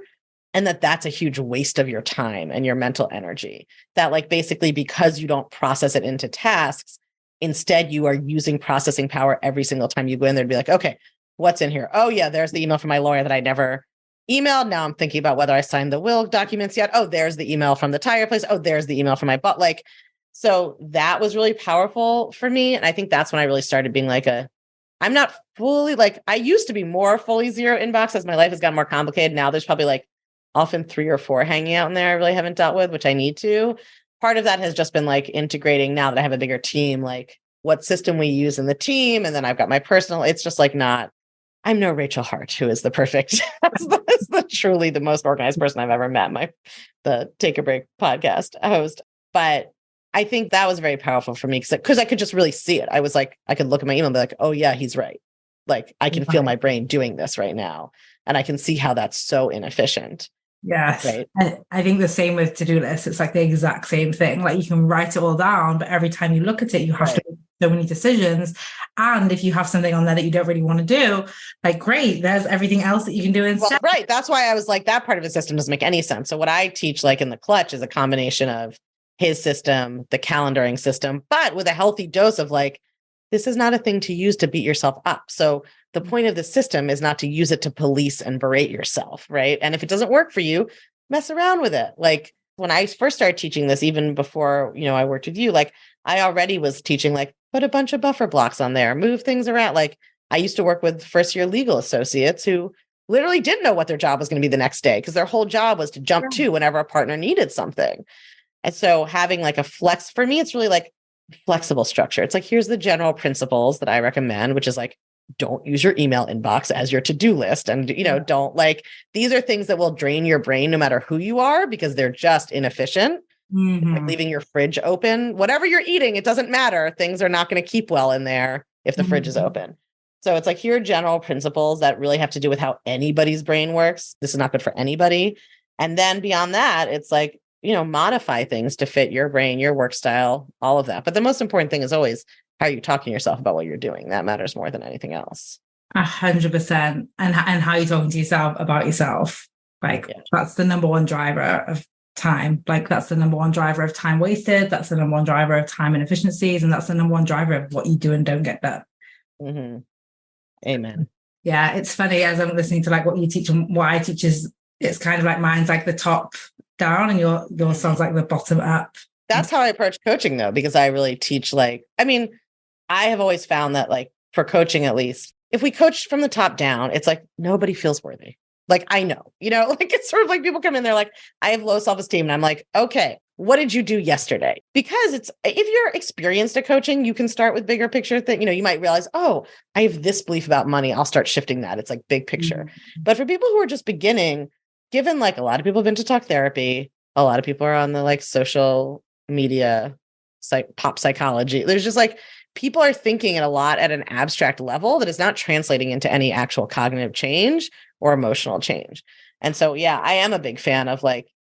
And that's a huge waste of your time and your mental energy. That like basically because you don't process it into tasks, instead you are using processing power every single time you go in there to be like, okay, what's in here? Oh yeah, there's the email from my lawyer that I never emailed. Now I'm thinking about whether I signed the will documents yet. Oh, there's the email from the tire place. Oh, there's the email from my butt. Like, so that was really powerful for me. And I think that's when I really started being like I'm not fully like, I used to be more fully zero inbox as my life has gotten more complicated. Now there's probably like often 3 or 4 hanging out in there I really haven't dealt with, which I need to. Part of that has just been like integrating now that I have a bigger team, like what system we use in the team. And then I've got my personal, it's just like I'm no Rachel Hart, who is the perfect, is the truly the most organized person I've ever met, the Take a Break podcast host. But I think that was very powerful for me because I could just really see it. I was like, I could look at my email and be like, oh yeah, he's right. Like I can feel my brain doing this right now. And I can see how that's so inefficient. Yes. Right. I think the same with to-do lists. It's like the exact same thing. Like you can write it all down, but every time you look at it, you have to make so many decisions. And if you have something on there that you don't really want to do, like great, there's everything else that you can do instead. Well, right. That's why I was like, that part of the system doesn't make any sense. So what I teach like in the clutch is a combination of his system, the calendaring system, but with a healthy dose of like, this is not a thing to use to beat yourself up. So the point of the system is not to use it to police and berate yourself, right? And if it doesn't work for you, mess around with it. Like when I first started teaching this, even before, I worked with you, like I already was teaching, like put a bunch of buffer blocks on there, move things around. Like I used to work with first year legal associates who literally didn't know what their job was going to be the next day because their whole job was to jump to whenever a partner needed something. And so having like a flex, for me, it's really like flexible structure. It's like, here's the general principles that I recommend, which is like, don't use your email inbox as your to-do list. And, don't like, these are things that will drain your brain no matter who you are, because they're just inefficient. Mm-hmm. Like leaving your fridge open, whatever you're eating, it doesn't matter. Things are not going to keep well in there if the fridge is open. So it's like, here are general principles that really have to do with how anybody's brain works. This is not good for anybody. And then beyond that, it's like, modify things to fit your brain, your work style, all of that. But the most important thing is always how you're talking to yourself about what you're doing. That matters more than anything else. 100%. And how you're talking to yourself about yourself. That's the number one driver of time. That's the number one driver of time wasted. That's the number one driver of time inefficiencies. And that's the number one driver of what you do and don't get done. Mm-hmm. Amen. Yeah, it's funny as I'm listening to what you teach and what I teach is it's kind of like mine's the top down and yours sounds like the bottom up. That's how I approach coaching though, because I really teach I have always found that for coaching, at least if we coach from the top down, it's nobody feels worthy. I know, it's sort of people come in, they're like, I have low self-esteem. And I'm like, okay, what did you do yesterday? Because if you're experienced at coaching, you can start with bigger picture thing. You might realize, oh, I have this belief about money. I'll start shifting that. It's big picture. Mm-hmm. But for people who are just beginning, given a lot of people have been to talk therapy, a lot of people are on the social media, pop psychology. There's just people are thinking a lot at an abstract level that is not translating into any actual cognitive change or emotional change. And so, yeah, I am a big fan of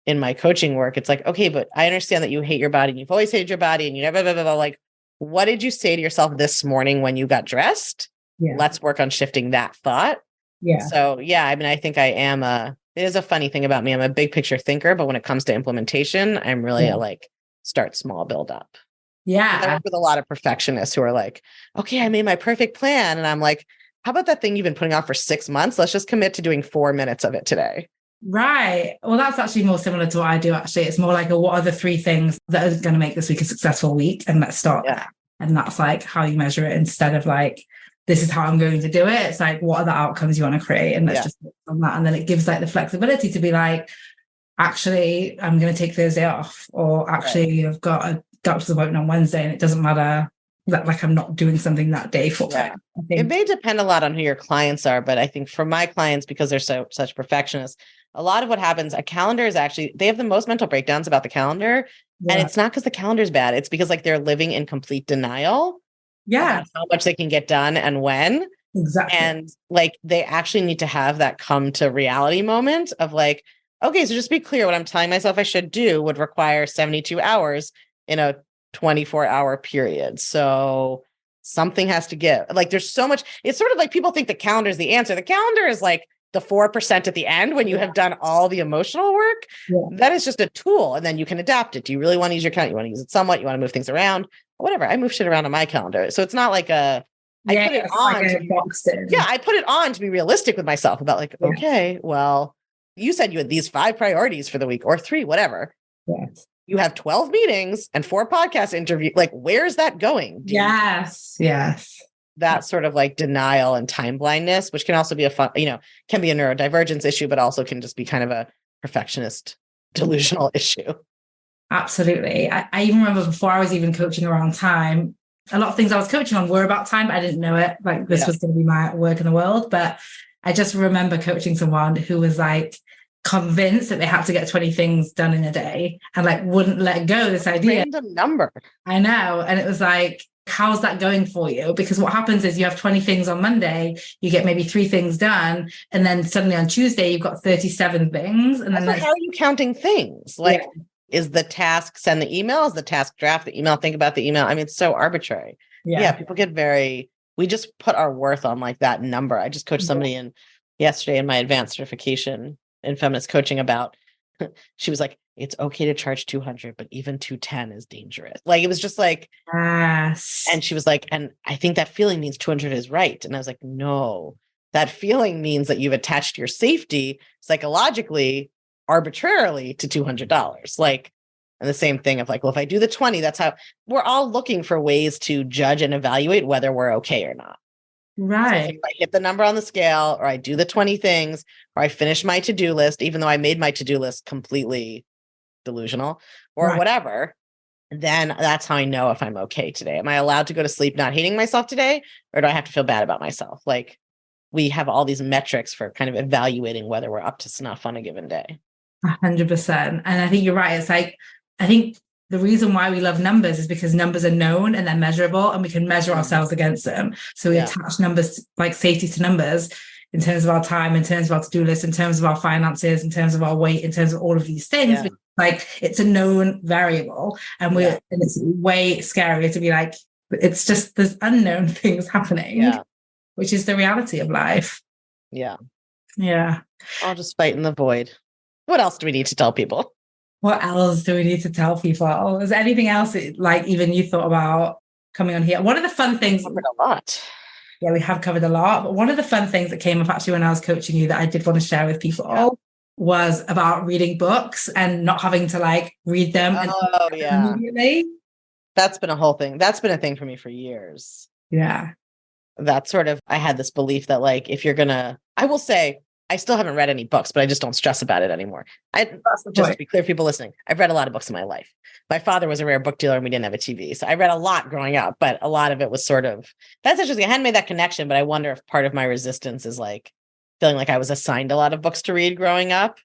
in my coaching work, it's okay, but I understand that you hate your body and you've always hated your body and you never, blah, blah, blah, what did you say to yourself this morning when you got dressed? Yeah. Let's work on shifting that thought. Yeah. So, yeah, I think I am it is a funny thing about me. I'm a big picture thinker, but when it comes to implementation, I'm really start small, build up. Yeah. I work with a lot of perfectionists who are okay, I made my perfect plan. And I'm how about that thing you've been putting off for 6 months? Let's just commit to doing 4 minutes of it today. Right. Well, that's actually more similar to what I do, actually. It's more what are the 3 things that are going to make this week a successful week? And let's start there. And that's how you measure it instead of this is how I'm going to do it. It's what are the outcomes you want to create? And let's just focus on that. And then it gives the flexibility to be actually, I'm going to take Thursday off, or actually I've got a doctor's appointment on Wednesday and it doesn't matter that I'm not doing something that day full time. It may depend a lot on who your clients are, but I think for my clients, because they're such perfectionists, a lot of what happens, a calendar is actually, they have the most mental breakdowns about the calendar. Yeah. And it's not because the calendar's bad. It's because they're living in complete denial. Yeah. How much they can get done and when. Exactly. And they actually need to have that come to reality moment of okay, so just be clear, what I'm telling myself I should do would require 72 hours in a 24-hour period. So something has to give. There's so much. It's sort of people think the calendar is the answer. The calendar is the 4% at the end when you have done all the emotional work. Yeah. That is just a tool. And then you can adapt it. Do you really want to use your calendar? You want to use it somewhat? You want to move things around? Whatever. I move shit around on my calendar. So it's not I put it on. I put it on to be realistic with myself about okay, well, you said you had these 5 priorities for the week or 3, whatever. Yes. You have 12 meetings and 4 podcast interviews. Where's that going? Yes. That sort of denial and time blindness, which can also be can be a neurodivergence issue, but also can just be kind of a perfectionist delusional issue. Absolutely. I even remember before I was even coaching around time, a lot of things I was coaching on were about time, but I didn't know it. This was going to be my work in the world. But I just remember coaching someone who was convinced that they had to get 20 things done in a day and wouldn't let go of this idea. Random number. I know. And it was how's that going for you? Because what happens is you have 20 things on Monday, you get maybe 3 things done. And then suddenly on Tuesday, you've got 37 things. And then how are you counting things? Is the task send the email? Is the task draft the email? Think about the email. It's so arbitrary. Yeah. People get we just put our worth on that number. I just coached somebody yesterday in my advanced certification in feminist coaching about, she was it's okay to charge 200, but even 210 is dangerous. It was just yes. And she was and I think that feeling means 200 is right. And I was no, that feeling means that you've attached your safety psychologically, arbitrarily to $200. And the same thing of well, if I do the 20, that's how we're all looking for ways to judge and evaluate whether we're okay or not. Right. So if I hit the number on the scale, or I do the 20 things, or I finish my to-do list, even though I made my to-do list completely delusional or whatever, then that's how I know if I'm okay today. Am I allowed to go to sleep not hating myself today? Or do I have to feel bad about myself? We have all these metrics for kind of evaluating whether we're up to snuff on a given day. 100%. And I think you're right. It's I think the reason why we love numbers is because numbers are known and they're measurable and we can measure ourselves against them. So we attach numbers safety to numbers in terms of our time, in terms of our to-do list, in terms of our finances, in terms of our weight, in terms of all of these things. like, it's a known variable, and and it's way scarier to be like, it's just there's unknown things happening, which is the reality of life. Yeah. Yeah. I'll just fight in the void. What else do we need to tell people? What else do we need to tell people? Is there anything else that, like, even you thought about coming on here? One of the fun things. We covered a lot. Yeah, we have covered a lot. But one of the fun things that came up actually when I was coaching you that I did want to share with people was about reading books and not having to like read them immediately. That's been a whole thing. That's been a thing for me for years. Yeah. That's sort of, I had this belief that like, if you're gonna, I will say, I still haven't read any books, but I just don't stress about it anymore. Just to be clear, people listening, I've read a lot of books in my life. My father was a rare book dealer and we didn't have a TV. So I read a lot growing up, but a lot of it was sort of, that's interesting. I hadn't made that connection, but I wonder if part of my resistance is like feeling like I was assigned a lot of books to read growing up.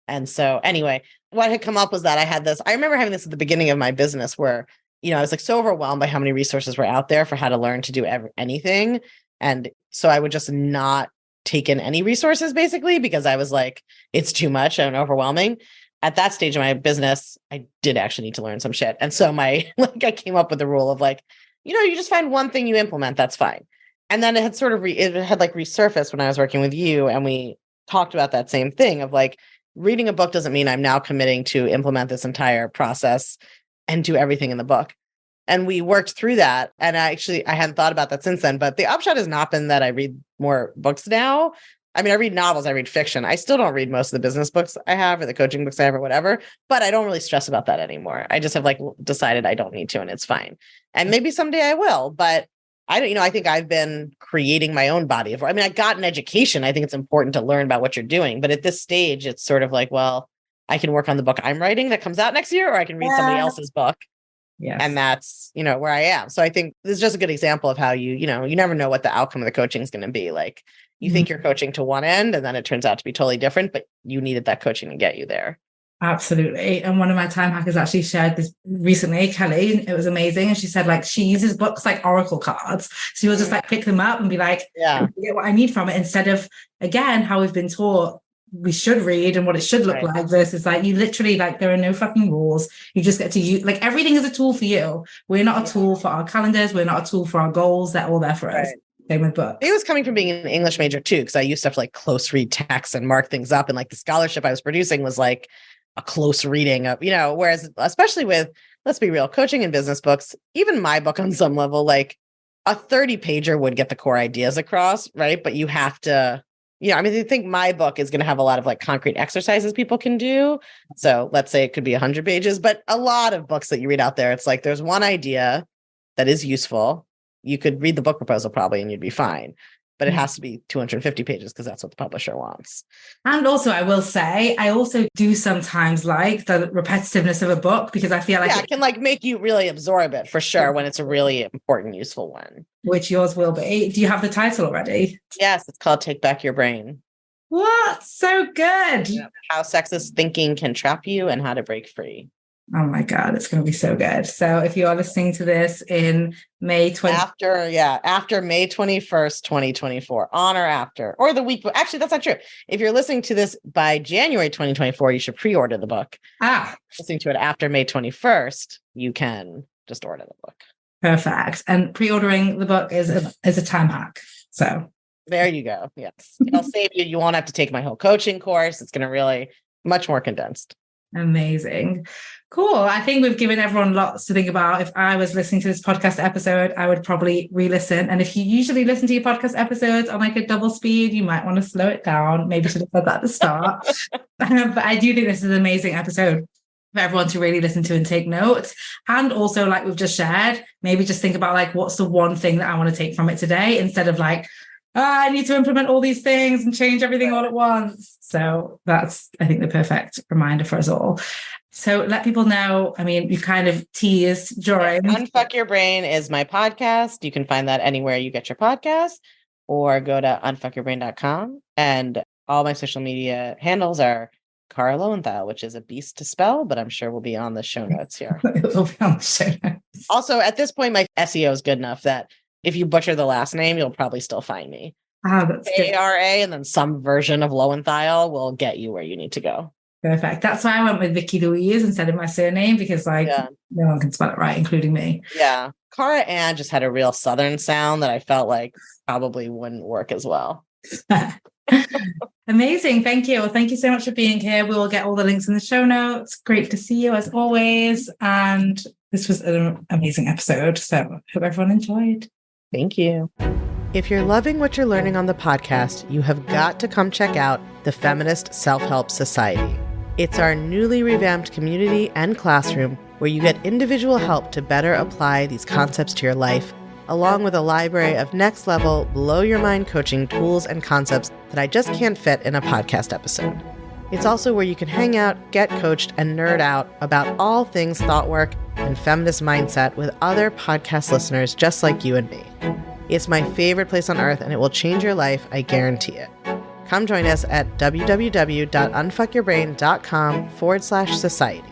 And so anyway, what had come up was that I remember having this at the beginning of my business where, I was like so overwhelmed by how many resources were out there for how to learn to do anything. And so I would just not take in any resources basically, because I was like, it's too much and overwhelming. At that stage of my business, I did actually need to learn some shit. And so I came up with the rule of like, you just find one thing you implement, that's fine. And then it had sort of, resurfaced when I was working with you. And we talked about that same thing of like, reading a book doesn't mean I'm now committing to implement this entire process and do everything in the book. And we worked through that. And I hadn't thought about that since then, but the upshot has not been that I read more books now. I mean, I read novels, I read fiction. I still don't read most of the business books I have or the coaching books I have or whatever, but I don't really stress about that anymore. I just have like decided I don't need to, and it's fine. And maybe someday I will, but I don't, I think I've been creating my own body of work. I mean, I got an education. I think it's important to learn about what you're doing, but at this stage, it's sort of like, well, I can work on the book I'm writing that comes out next year, or I can read somebody else's book. Yes. And that's, where I am. So I think this is just a good example of how you never know what the outcome of the coaching is going to be. Like you think you're coaching to one end and then it turns out to be totally different, but you needed that coaching to get you there. Absolutely. And one of my time hackers actually shared this recently, Kelly. It was amazing. And she said like she uses books like oracle cards. So you'll just like pick them up and be like, get what I need from it, instead of, again, how we've been taught we should read and what it should look like, versus like you literally, like, there are no fucking rules. You just get to use, like, everything is a tool for you. We're not a tool for our calendars. We're not a tool for our goals. They're all there for us. Same with books. It was coming from being an English major too, because I used to have to like close read texts and mark things up. And like the scholarship I was producing was like a close reading of, whereas especially with, let's be real, coaching and business books, even my book on some level, like a 30-pager would get the core ideas across, right? But you have to, I think my book is going to have a lot of like concrete exercises people can do. So let's say it could be 100 pages, but a lot of books that you read out there, it's like there's one idea that is useful. You could read the book proposal probably and you'd be fine, but it has to be 250 pages because that's what the publisher wants. And also, I will say, I also do sometimes like the repetitiveness of a book, because I feel like it can like make you really absorb it for sure when it's a really important, useful one. Which yours will be. Do you have the title already? Yes, it's called Take Back Your Brain. What? So good. How sexist thinking can trap you and how to break free. Oh my God, it's going to be so good. So if you are listening to this in May 20th. After May 21st, 2024, on or after, or the week. Actually, that's not true. If you're listening to this by January 2024, you should pre-order the book. Listening to it after May 21st, you can just order the book. Perfect. And pre-ordering the book is a time hack. So there you go. Yes. It'll save you. You won't have to take my whole coaching course. It's going to really much more condensed. Amazing. Cool. I think we've given everyone lots to think about. If I was listening to this podcast episode, I would probably re-listen. And if you usually listen to your podcast episodes on like a double speed, you might want to slow it down. Maybe should have said that at the start. But I do think this is an amazing episode for everyone to really listen to and take notes. And also, like we've just shared, maybe just think about like, what's the one thing that I want to take from it today, instead of like, I need to implement all these things and change everything all at once. So that's, I think, the perfect reminder for us all. So let people know, I mean, you kind of teased during. Unfuck Your Brain is my podcast. You can find that anywhere you get your podcast, or go to unfuckyourbrain.com. And all my social media handles are Cara Lowenthal, which is a beast to spell, but I'm sure will be on the show notes here. It'll be on the show notes. Also, at this point, my SEO is good enough that if you butcher the last name, you'll probably still find me. That's ARA, and then some version of Lowenthal will get you where you need to go. Perfect. That's why I went with Vikki Louise instead of my surname, because no one can spell it right, including me. Yeah. Cara Ann just had a real Southern sound that I felt like probably wouldn't work as well. Amazing. Thank you. Well, thank you so much for being here. We will get all the links in the show notes. Great to see you as always. And this was an amazing episode. So hope everyone enjoyed. Thank you. If you're loving what you're learning on the podcast, you have got to come check out the Feminist Self-Help Society. It's our newly revamped community and classroom where you get individual help to better apply these concepts to your life, along with a library of next-level, blow-your-mind coaching tools and concepts that I just can't fit in a podcast episode. It's also where you can hang out, get coached, and nerd out about all things thought work and feminist mindset with other podcast listeners just like you and me. It's my favorite place on earth, and it will change your life, I guarantee it. Come join us at www.unfuckyourbrain.com/society.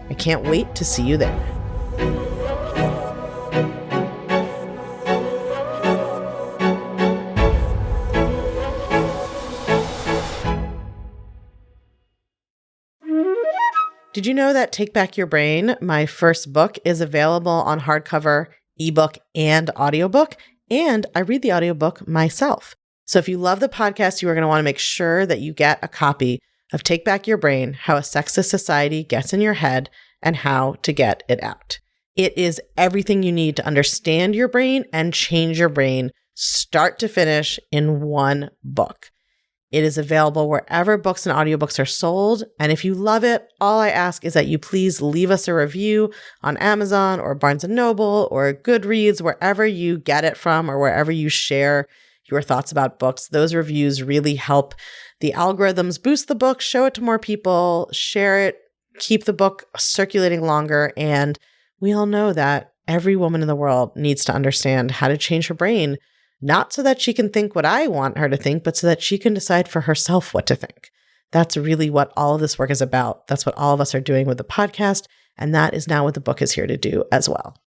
I can't wait to see you there. Did you know that Take Back Your Brain, my first book, is available on hardcover, ebook, and audiobook? And I read the audiobook myself. So if you love the podcast, you are going to want to make sure that you get a copy of Take Back Your Brain, How a Sexist Society Gets in Your Head and How to Get It Out. It is everything you need to understand your brain and change your brain, start to finish, in one book. It is available wherever books and audiobooks are sold. And if you love it, all I ask is that you please leave us a review on Amazon or Barnes & Noble or Goodreads, wherever you get it from or wherever you share your thoughts about books. Those reviews really help the algorithms boost the book, show it to more people, share it, keep the book circulating longer. And we all know that every woman in the world needs to understand how to change her brain, not so that she can think what I want her to think, but so that she can decide for herself what to think. That's really what all of this work is about. That's what all of us are doing with the podcast. And that is now what the book is here to do as well.